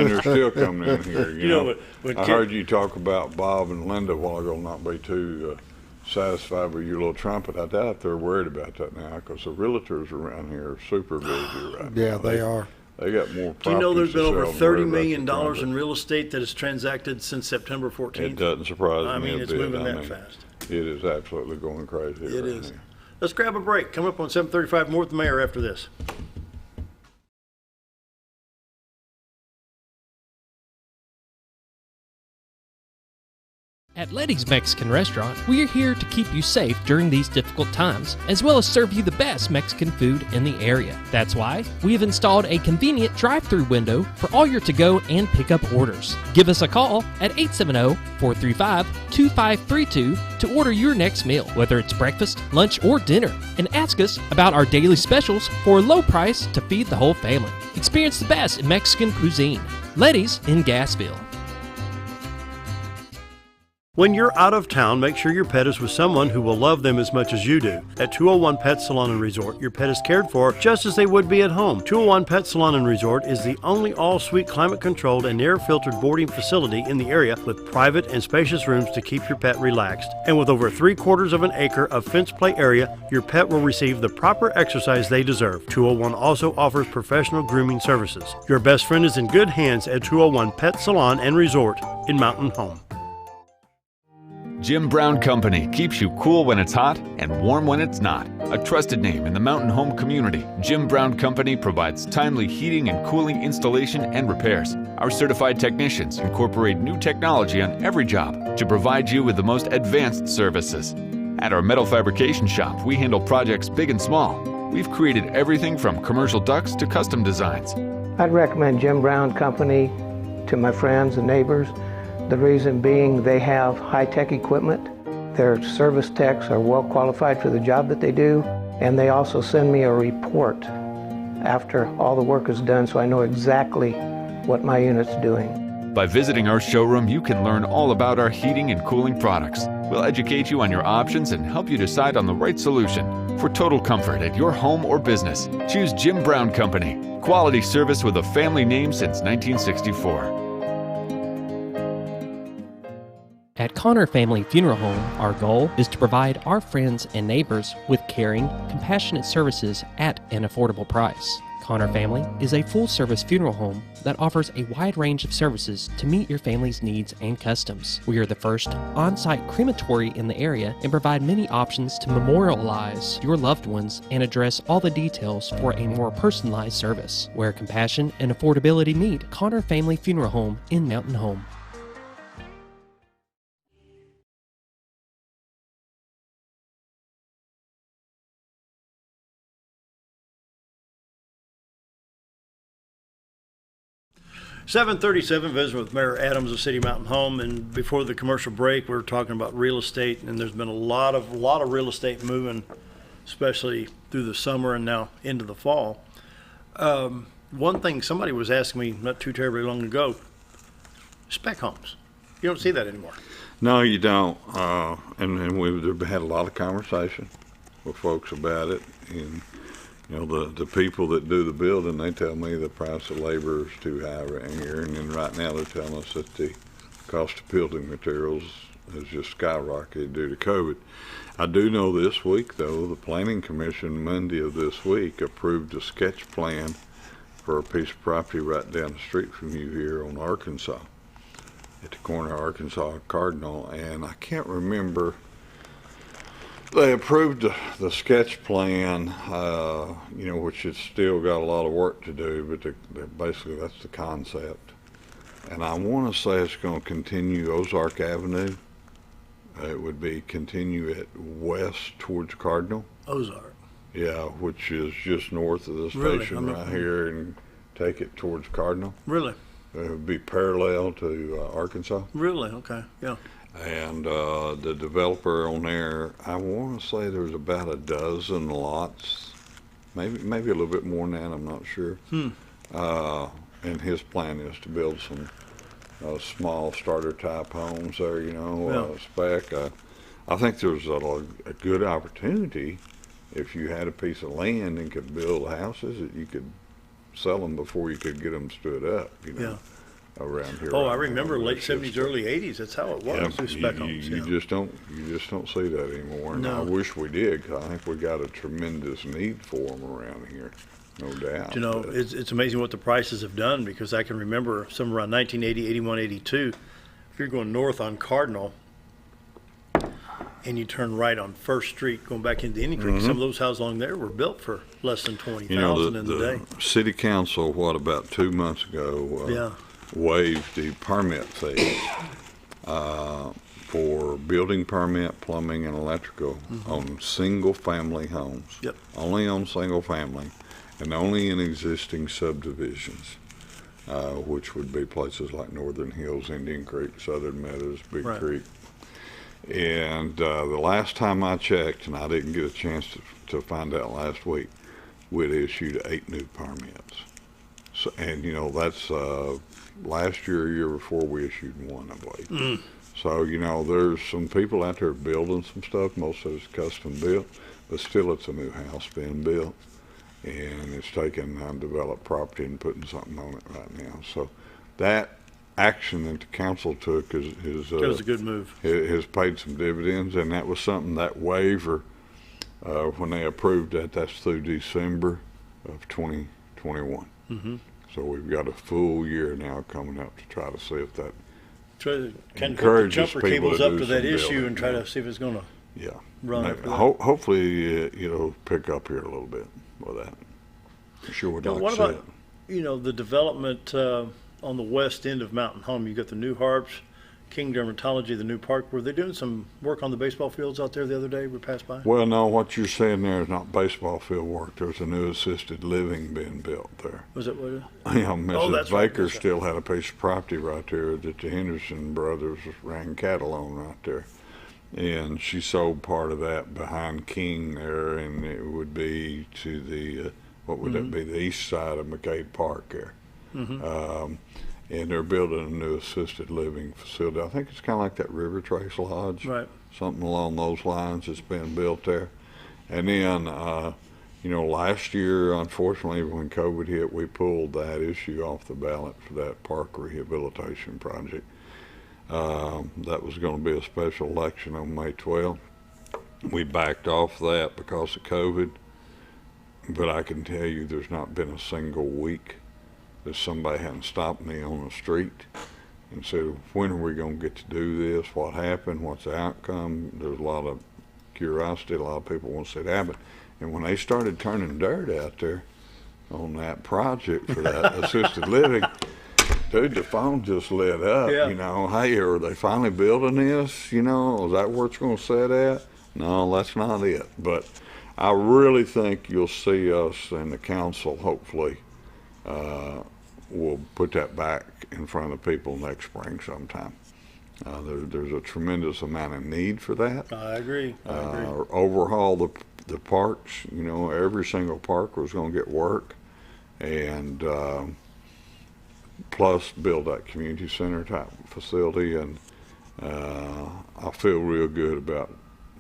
they're still coming in here. I heard you talk about Bob and Linda a while ago, not be too satisfied with your little trumpet. I doubt they're worried about that now, because the realtors around here are super busy right now. Yeah, they are. They got more properties. Do you know there's been over $30 million in real estate that has transacted since September 14th? It doesn't surprise me. I mean, it's moving that fast. It is absolutely going crazy. It is. Here. Let's grab a break. Coming up on 735 More with the Mayor after this. At Letty's Mexican Restaurant, we are here to keep you safe during these difficult times, as well as serve you the best Mexican food in the area. That's why we have installed a convenient drive-through window for all your to-go and pickup orders. Give us a call at 870-435-2532 to order your next meal, whether it's breakfast, lunch, or dinner, and ask us about our daily specials for a low price to feed the whole family. Experience the best in Mexican cuisine. Letty's in Gasville. When you're out of town, make sure your pet is with someone who will love them as much as you do. At 201 Pet Salon and Resort, your pet is cared for just as they would be at home. 201 Pet Salon and Resort is the only all-suite climate-controlled and air-filtered boarding facility in the area with private and spacious rooms to keep your pet relaxed. And with over 3/4 of an acre of fenced play area, your pet will receive the proper exercise they deserve. 201 also offers professional grooming services. Your best friend is in good hands at 201 Pet Salon and Resort in Mountain Home. Jim Brown Company keeps you cool when it's hot and warm when it's not. A trusted name in the mountain home community, Jim Brown Company provides timely heating and cooling installation and repairs. Our certified technicians incorporate new technology on every job to provide you with the most advanced services. At our metal fabrication shop, we handle projects big and small. We've created everything from commercial ducts to custom designs. I'd recommend Jim Brown Company to my friends and neighbors. The reason being they have high-tech equipment. Their service techs are well qualified for the job that they do, and they also send me a report after all the work is done so I know exactly what my unit's doing. By visiting our showroom, you can learn all about our heating and cooling products. We'll educate you on your options and help you decide on the right solution. For total comfort at your home or business, choose Jim Brown Company. Quality service with a family name since 1964. At Connor Family Funeral Home, our goal is to provide our friends and neighbors with caring, compassionate services at an affordable price. Connor Family is a full-service funeral home that offers a wide range of services to meet your family's needs and customs. We are the first on-site crematory in the area and provide many options to memorialize your loved ones and address all the details for a more personalized service. Where compassion and affordability meet, Connor Family Funeral Home in Mountain Home. (7:37) visiting with Mayor Adams of City Mountain Home, and before the commercial break, we were talking about real estate, and there's been a lot of real estate moving, especially through the summer and now into the fall. One thing somebody was asking me not too terribly long ago: spec homes. You don't see that anymore. No, you don't. And we've had a lot of conversation with folks about it, and you know, the people that do the building, they tell me the price of labor is too high right here, and then right now they're telling us that the cost of building materials has just skyrocketed due to COVID. I do know this week, though, the Planning Commission Monday of this week approved a sketch plan for a piece of property right down the street from you here on Arkansas, at the corner of Arkansas and Cardinal, and I can't remember. They approved the sketch plan, you know, which has still got a lot of work to do, but basically that's the concept. And I want to say it's going to continue Ozark Avenue. It would be continue it west towards Cardinal. Ozark. Yeah, which is just north of the station right here, and take it towards Cardinal. Really? It would be parallel to Arkansas. Really? Okay, yeah. And the developer on there, I want to say there's about a dozen lots, maybe a little bit more than that, I'm not sure. And his plan is to build some small starter type homes there, you know, spec. I think there's a good opportunity if you had a piece of land and could build houses that you could sell them before you could get them stood up, you know. Around here. Oh, I remember late 70s, early 80s. That's how it was. Yeah, spec homes. You just don't see that anymore. And I wish we did, because I think we got a tremendous need for them around here, no doubt. You know, it's amazing what the prices have done, because I can remember some around 1980, 81, 82. If you're going north on Cardinal and you turn right on First Street going back into Indian Creek, some of those houses along there were built for less than $20,000 in the day. City Council, about 2 months ago, waived the permit fee for building permit, plumbing, and electrical on single-family homes. Yep. Only on single-family, and only in existing subdivisions, which would be places like Northern Hills, Indian Creek, Southern Meadows, Big Creek. And the last time I checked, and I didn't get a chance to find out last week, we'd issued 8 new permits. So, and you know, that's last year before we issued 1, I believe. So, you know, there's some people out there building some stuff. Most of it's custom built, but still it's a new house being built, and it's taking undeveloped property and putting something on it right now. So that action that the council took is it was a good move. Has paid some dividends, and that was something, that waiver, when they approved that's through December of 2021. So we've got a full year now coming up to try to see if that Try to kind of put the encourages jumper people cables to up do to that some issue building, and try yeah. to see if it's going to Yeah. run. Maybe- After that. hopefully, it'll pick up here a little bit with that. Sure would Now, like what to see about it. the development on the west end of Mountain Home? You got the new Harps, King Dermatology, the new park. Were they doing some work on the baseball fields out there the other day? We passed by. Well, no, what you're saying there is not baseball field work. There's a new assisted living being built there. Was it what? Yeah, Mrs. that's right, Baker that's right. still had a piece of property right there that the Henderson brothers ran cattle on right there. And she sold part of that behind King there, and it would be to the, what would that be, the east side of McCabe Park there. And they're building a new assisted living facility. I think it's kind of like that River Trace Lodge. Right. Something along those lines that's been built there. And then, last year, unfortunately, when COVID hit, we pulled that issue off the ballot for that park rehabilitation project. That was going to be a special election on May 12th. We backed off that because of COVID, but I can tell you there's not been a single week that somebody hadn't stopped me on the street and said, when are we going to get to do this? What happened? What's the outcome? There's a lot of curiosity. A lot of people want to see it happen. And when they started turning dirt out there on that project for that assisted living, dude, the phone just lit up. Yeah. Hey, are they finally building this? Is that where it's going to set at? No, that's not it. But I really think you'll see us and the council, hopefully, will put that back in front of the people next spring sometime. There's a tremendous amount of need for that. I agree. Overhaul the parks. Every single park was going to get work, and plus build that community center type facility. And I feel real good about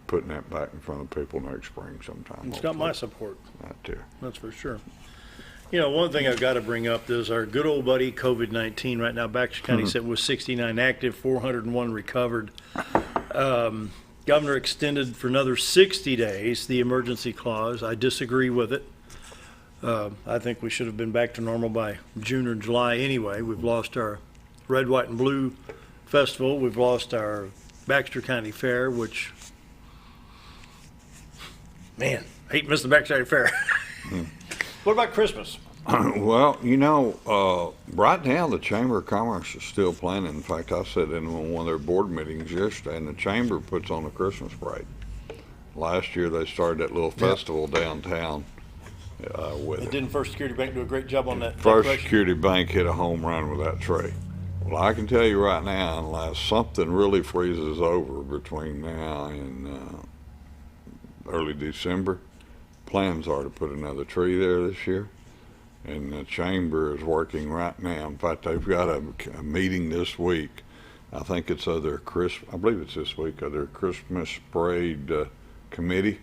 putting that back in front of people next spring sometime. It's got my support. Right there. That's for sure. One thing I've got to bring up is our good old buddy COVID-19 right now. Baxter County said was 69 active, 401 recovered. Governor extended for another 60 days the emergency clause. I disagree with it. I think we should have been back to normal by June or July anyway. We've lost our Red, White, and Blue Festival. We've lost our Baxter County Fair, which, man, I hate missing the Baxter County Fair. What about Christmas? Well, right now the Chamber of Commerce is still planning. In fact, I sat in one of their board meetings yesterday, and the Chamber puts on a Christmas parade. Last year they started that little festival downtown with it. Didn't First Security Bank do a great job on that? First Security Bank hit a home run with that tree. Well, I can tell you right now, unless something really freezes over between now and early December, plans are to put another tree there this year. And the Chamber is working right now. In fact, they've got a meeting this week. I think it's I believe it's this week, of their Christmas parade committee.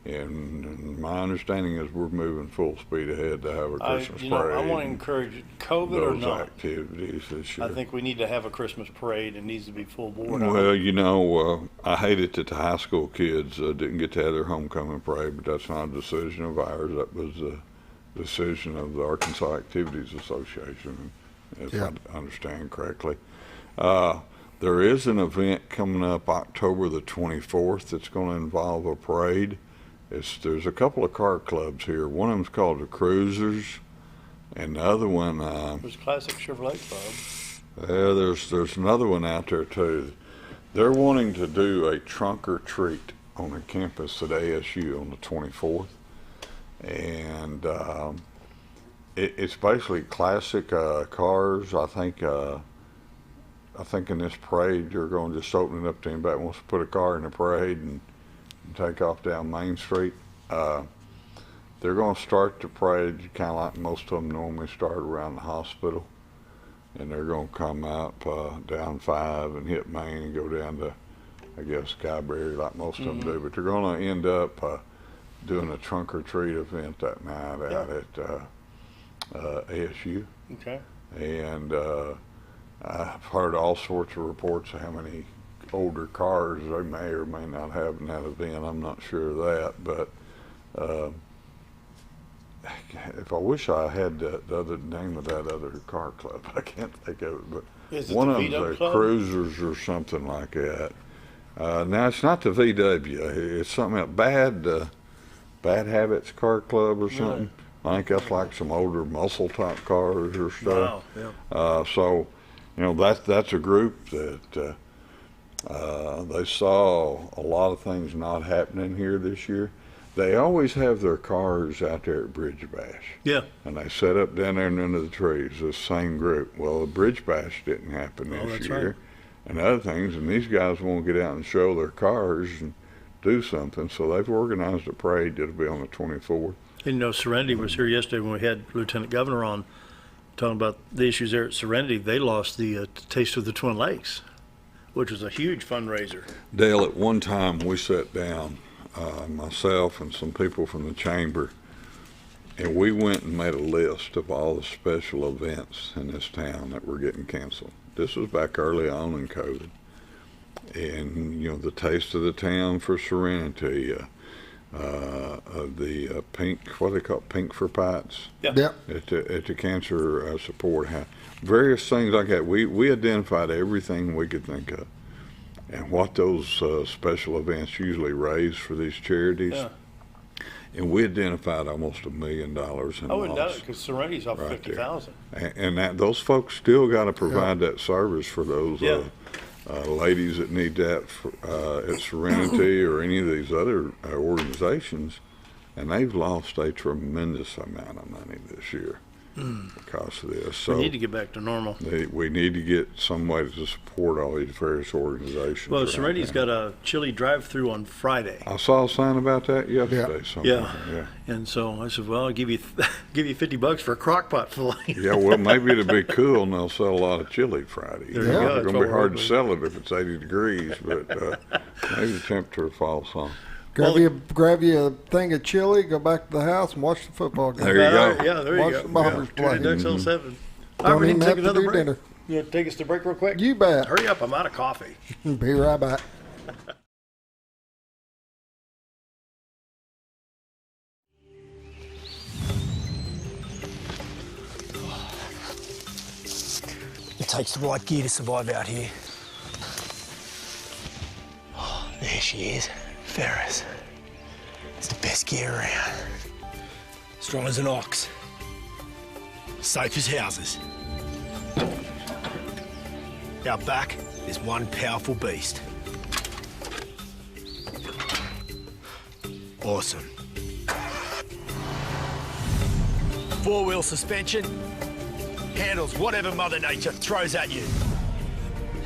And my understanding is we're moving full speed ahead to have a Christmas parade. I want to encourage COVID or not. Activities this year. I think we need to have a Christmas parade. It needs to be full board. Well, I hate it that the high school kids didn't get to have their homecoming parade, but that's not a decision of ours. That was a decision of the Arkansas Activities Association, if I understand correctly. There is an event coming up October the 24th that's going to involve a parade. There's a couple of car clubs here. One of them's called the Cruisers, and the other one. There's Classic Chevrolet Club. There's another one out there too. They're wanting to do a trunk or treat on the campus at ASU on the 24th, and it's basically classic cars. I think in this parade you're going to just open it up to anybody who wants to put a car in the parade and take off down Main Street. They're going to start the parade kind of like most of them normally start around the hospital, and they're going to come up down 5 and hit Main and go down to, I guess, Skyberry like most of them do. But they're going to end up doing a trunk or treat event that night out at ASU. Okay. And I've heard all sorts of reports of how many older cars they may or may not have in that event. I'm not sure of that, but if I wish I had the other name of that other car club, I can't think of it. But Is it One the of them's VW a Club? Cruisers or something like that. Now it's not the VW. It's something else. Bad Habits Car Club or something. I think that's like some older muscle type cars or stuff. Wow. Yeah. So, that's a group that they saw a lot of things not happening here this year. They always have their cars out there at Bridge Bash. Yeah. And they set up down there and under the trees, this same group. Well, the Bridge Bash didn't happen this year. Right. And other things, and these guys want to get out and show their cars and do something, so they've organized a parade that'll be on the 24th. And Serenity was here yesterday when we had Lieutenant Governor on talking about the issues there at Serenity. They lost the Taste of the Twin Lakes, which was a huge fundraiser. Dale, at one time we sat down, myself and some people from the chamber, and we went and made a list of all the special events in this town that were getting canceled. This was back early on in COVID. And, the Taste of the Town for Serenity, the Pink, what do they call it, Pink for Pites? Yep. At the Cancer Support House. Various things like that. We identified everything we could think of. And what those special events usually raise for these charities. Yeah. And we identified almost $1 million in I wouldn't doubt loss it because Serenity's off right 50,000. And those folks still got to provide that service for those ladies that need that at Serenity or any of these other organizations. And they've lost a tremendous amount of money this year because of this. So we need to get back to normal. We need to get some way to support all these various organizations. Well, Serenity's got a chili drive-through on Friday. I saw a sign about that yesterday. Yeah. And so I said, well, I'll give you $50 for a crock pot full. Yeah, well, maybe it'll be cool and they'll sell a lot of chili Friday. There you go. It's going to be hard to sell it if it's 80 degrees, but maybe the temperature will fall some. Grab you a thing of chili, go back to the house, and watch the football game. There you go. Yeah, there you watch go. the Bombers play. Ducks on 7. Don't we even need to have take to another do break. dinner. You want to take us to break real quick? You bet. Hurry up, I'm out of coffee. Be right back. It takes the right gear to survive out here. Oh, there she is, Ferris. It's the best gear around. Strong as an ox. Safe as houses. Out back, there's one powerful beast. Awesome. Four-wheel suspension. Handles whatever Mother Nature throws at you.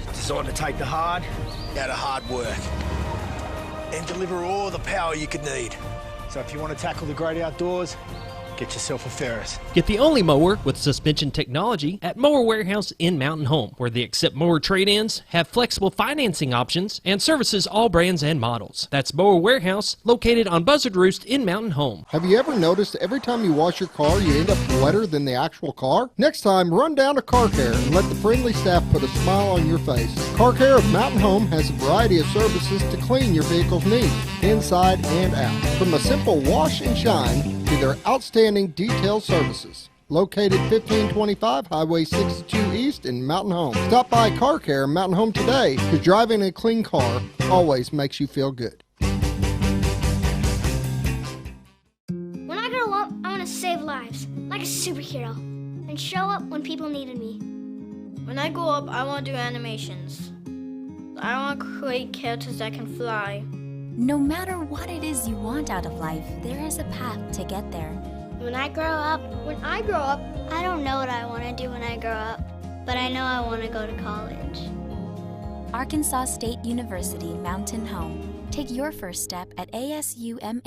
Designed to take the hard out of hard work and deliver all the power you could need. So if you want to tackle the great outdoors, get yourself a Ferris. Get the only mower with suspension technology at Mower Warehouse in Mountain Home, where they accept mower trade-ins, have flexible financing options, and services all brands and models. That's Mower Warehouse, located on Buzzard Roost in Mountain Home. Have you ever noticed every time you wash your car, you end up wetter than the actual car? Next time, run down to Car Care and let the friendly staff put a smile on your face. Car Care of Mountain Home has a variety of services to clean your vehicle's needs, inside and out. From a simple wash and shine to their outstanding detail services. Located 1525 Highway 62 East in Mountain Home. Stop by Car Care in Mountain Home today, because driving a clean car always makes you feel good. When I grow up, I want to save lives, like a superhero, and show up when people needed me. When I grow up, I want to do animations. I want to create characters that can fly. No matter what it is you want out of life, there is a path to get there. When I grow up, I don't know what I want to do when I grow up, but I know I want to go to college. Arkansas State University Mountain Home. Take your first step at asumh.edu.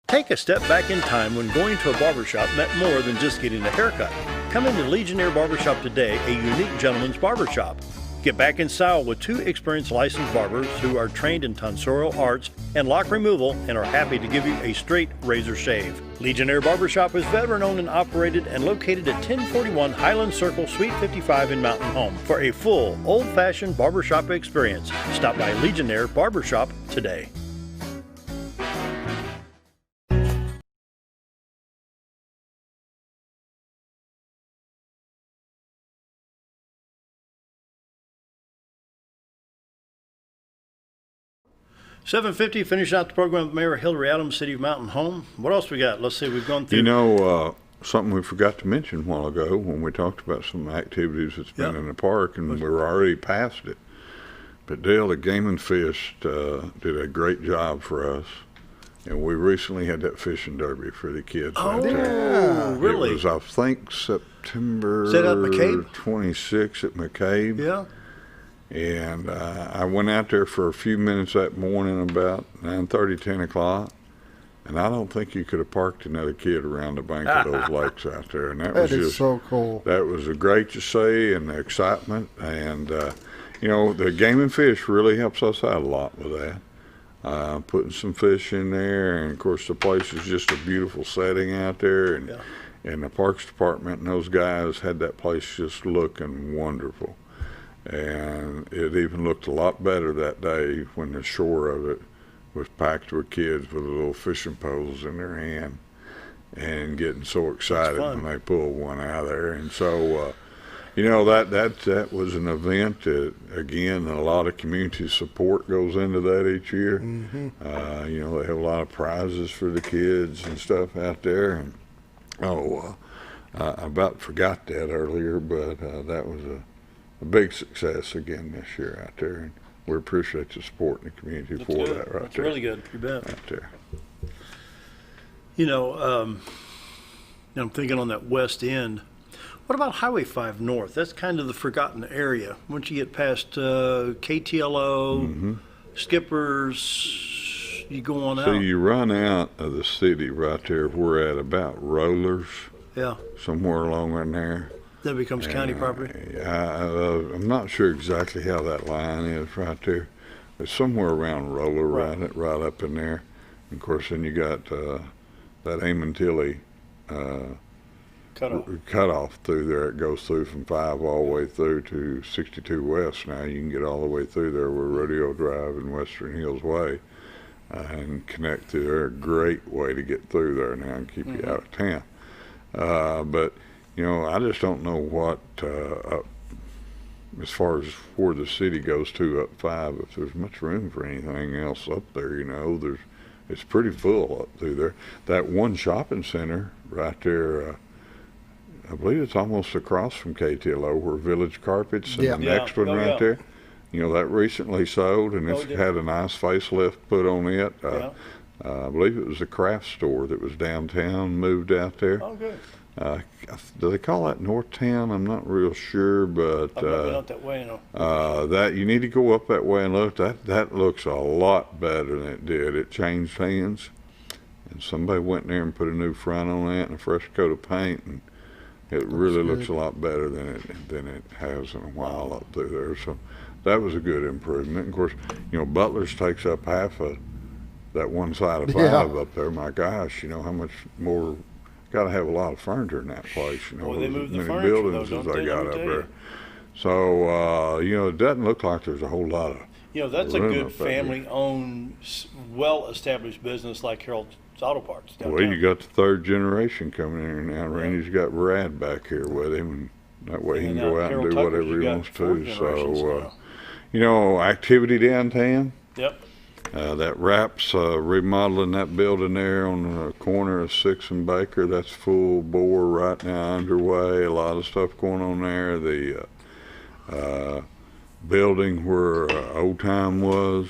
Take a step back in time when going to a barbershop meant more than just getting a haircut. Come into Legionnaire Barbershop today, a unique gentleman's barbershop. Get back in style with 2 experienced licensed barbers who are trained in tonsorial arts and lock removal and are happy to give you a straight razor shave. Legionnaire Barbershop is veteran-owned and operated and located at 1041 Highland Circle, Suite 55 in Mountain Home. For a full, old-fashioned barbershop experience, stop by Legionnaire Barbershop today. 7:50, finish out the program with Mayor Hillrey Adams, City of Mountain Home. What else we got? Let's see, we've gone through. You know, something we forgot to mention a while ago when we talked about some activities that's been in the park, and we were already past it. But Dale, the Game and Fish did a great job for us. And we recently had that fishing derby for the kids. Oh, there. Really? It was, I think, September Is that at McCabe? 26th at McCabe. Yeah. And I went out there for a few minutes that morning, about 9:30, 10 o'clock. And I don't think you could have parked another kid around the bank of those lakes out there. And that was is just so cool. That was great to see, and the excitement. And, you know, the Game and Fish really helps us out a lot with that. Putting some fish in there, and of course the place is just a beautiful setting out there, and the Parks Department and those guys had that place just looking wonderful. And it even looked a lot better that day when the shore of it was packed with kids with little fishing poles in their hand and getting so excited when they pulled one out of there. And so you know, that was an event that, again, a lot of community support goes into that each year. Mm-hmm. You know, they have a lot of prizes for the kids and stuff out there. And I about forgot that earlier, but that was a big success again this year out there. And we appreciate the support in the community That's for good. that right That's there. really good. You bet. Out there. You know, I'm thinking on that west end. What about Highway 5 North? That's kind of the forgotten area. Once you get past KTLO, Skippers, you go on out. So you run out of the city right there. We're at about Rollers. Yeah. Somewhere along in there. That becomes county property? I'm not sure exactly how that line is right there. It's somewhere around Roller, right up in there. And of course, then you got that Amon Tilley cut off through there. It goes through from 5 all the way through to 62 West. Now you can get all the way through there where Rodeo Drive and Western Hills Way and connect through there. A great way to get through there now and keep you out of town. But you know, I just don't know what as far as where the city goes to up 5, if there's much room for anything else up there. You know, it's pretty full up through there. That one shopping center right there, I believe it's almost across from KTLO where Village Carpets and the next one there. You know, that recently sold, and it's had a nice facelift put on it. I believe it was a craft store that was downtown, moved out there. Oh, good. Do they call that Northtown? I'm not real sure, but I've not been out that way, no. that you need to go up that way and look. That looks a lot better than it did. It changed hands, and somebody went there and put a new front on that and a fresh coat of paint, and it really looks a lot better than it has in a while up through there. So that was a good improvement. Of course, you know, Butler's takes up half of that one side of 5 up there. My gosh, you know how much more. Got to have a lot of furniture in that place. You know, they moved the many furniture, buildings though, as don't they they? got Let up me there. tell So you know, it doesn't look like there's a whole lot of. You know, that's a room good up there. family-owned, well-established business like Harold's Auto Parts downtown. Well, you got the third generation coming in now. Randy's got Brad back here with him, and that way he can go out and do whatever he wants to. So, you know, activity downtown. Yep. That wraps remodeling that building there on the corner of 6th and Baker. That's full bore right now underway. A lot of stuff going on there. The building where Old Time was,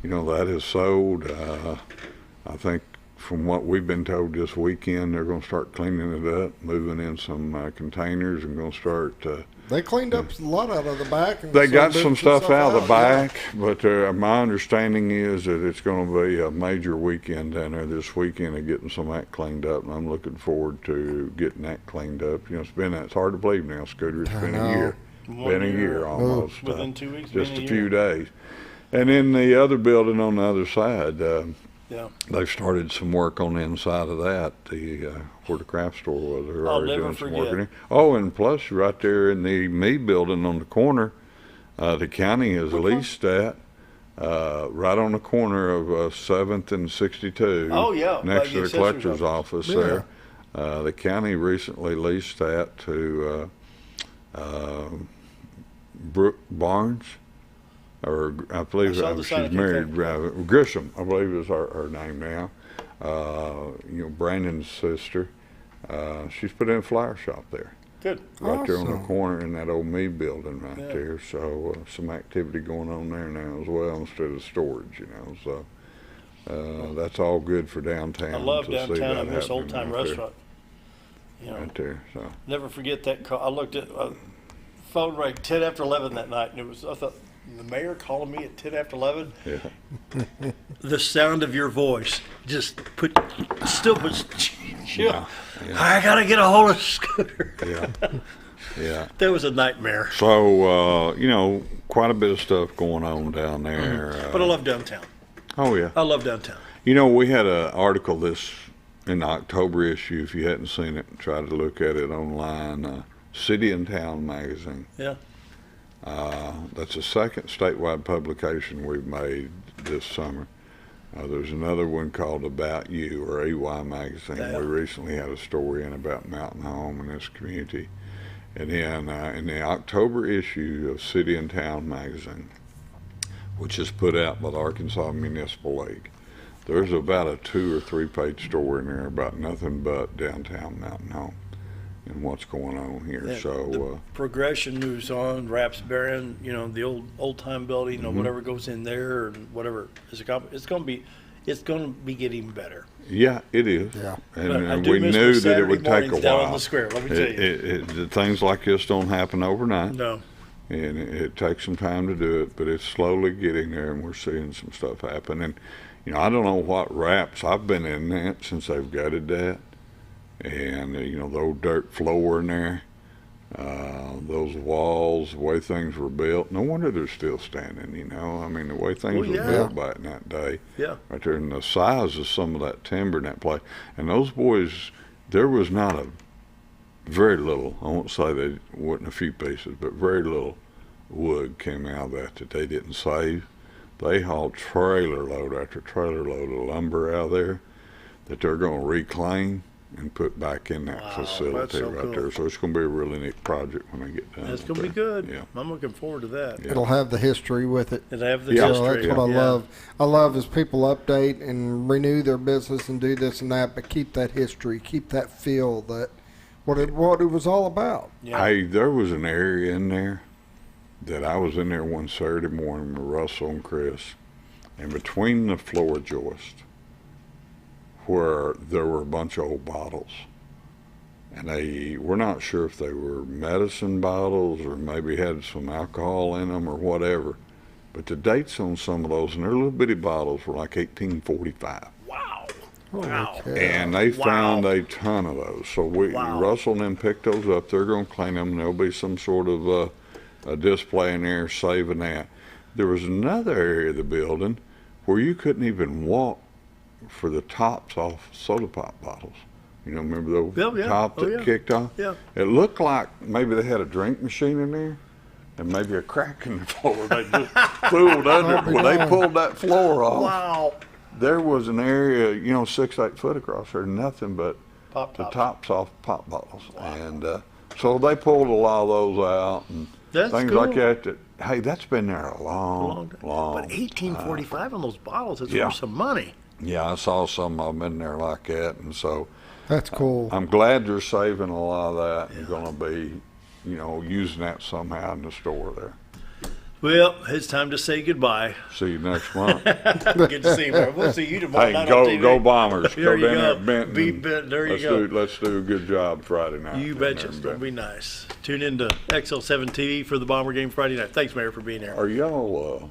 you know, that is sold. I think from what we've been told this weekend, they're going to start cleaning it up, moving in some containers, and going to start. They cleaned up a lot out of the back. And they got some stuff out of the back, but my understanding is that it's going to be a major weekend down there this weekend of getting some of that cleaned up, and I'm looking forward to getting that cleaned up. You know, it's hard to believe now, Scooter. It's been a year. Been a year almost. Within 2 weeks, just been a few days. And in the other building on the other side, yeah. They've started some work on the inside of that, where the craft store was. They're already doing some work in there. Oh, and plus right there in the me building on the corner, the county has leased that right on the corner of 7th and 62. Oh, yeah. Next to the collector's office there. The county recently leased that to Brooke Barnes. or I believe she's married. Grisham, I believe is her name now. Brandon's sister. She's put in a flower shop there. Good. Right there on the corner in that old Mead building right there. So some activity going on there now as well instead of storage, So that's all good for downtown. I love downtown. I miss Old Time Restaurant. Right there. So never forget that call. I looked at phone rang 10 after 11 that night, and I thought, the mayor calling me at 10 after 11. Yeah. The sound of your voice still puts chill. Yeah. I gotta get a hold of Scooter. Yeah. That was a nightmare. So quite a bit of stuff going on down there. But I love downtown. Oh yeah. I love downtown. We had an article in the October issue. If you hadn't seen it, try to look at it online. City and Town magazine. Yeah. That's the second statewide publication we've made this summer. There's another one called About You, or AY magazine. Yeah. We recently had a story in about Mountain Home in this community. And then in the October issue of City and Town magazine, which is put out by the Arkansas Municipal League, there's about a 2 or 3 page story in there about nothing but downtown Mountain Home and what's going on here. Yeah, so the progression moves on. Raps Barron, the old time building, whatever goes in there and whatever is it's going to be getting better. Yeah, it is. Yeah, and we knew that it would take a while. Down on the square, let me tell you. Things like this don't happen overnight. No. And it takes some time to do it, but it's slowly getting there, and we're seeing some stuff happen. And I don't know what Raps. I've been in that since they've gutted that. And, the old dirt floor in there, those walls, the way things were built. No wonder they're still standing, the way things were built back in that day. Yeah. Right there, and the size of some of that timber in that place. And those boys, there was not very little, I won't say there wasn't a few pieces, but very little wood came out of that they didn't save. They hauled trailer load after trailer load of lumber out of there that they're going to reclaim and put back in that facility there. So it's going to be a really neat project when they get done. It's going to be good. Yeah. I'm looking forward to that. Yeah. It'll have the history with it. It'll have the history. That's what I love. I love as people update and renew their business and do this and that, but keep that history, keep that feel that what it was all about. Yeah. Hey, there was an area in there that I was in there one Saturday morning with Russell and Chris, and between the floor joists, where there were a bunch of old bottles, and we're not sure if they were medicine bottles or maybe had some alcohol in them or whatever, but the dates on some of those, and their little bitty bottles, were like 1845. Wow. Wow. And they found a ton of those. So Russell and them picked those up. They're going to clean them, and there'll be some sort of a display in there saving that. There was another area of the building where you couldn't even walk for the tops off soda pop bottles. Remember those tops that kicked off? Yeah. It looked like maybe they had a drink machine in there and maybe a crack in the floor. They just fooled under. When they pulled that floor off, wow, there was an area, 6-8 foot across there, nothing but the tops off pop bottles. Wow. And so they pulled a lot of those out and things like that. Hey, that's been there a long time. But 1845 on those bottles is worth some money. Yeah, I saw some of them in there like that, and so that's cool. I'm glad they're saving a lot of that. Yeah. You're going to be, using that somehow in the store there. Well, it's time to say goodbye. See you next month. Good to see you, bro. We'll see you tomorrow night on TV. Go Bombers. There go you down go. there at Benton. Beat Benton. There you go. Let's do a good job Friday night. You betcha. It's going to be nice. Tune in to XL7 TV for the Bomber game Friday night. Thanks, Mayor, for being here. Are y'all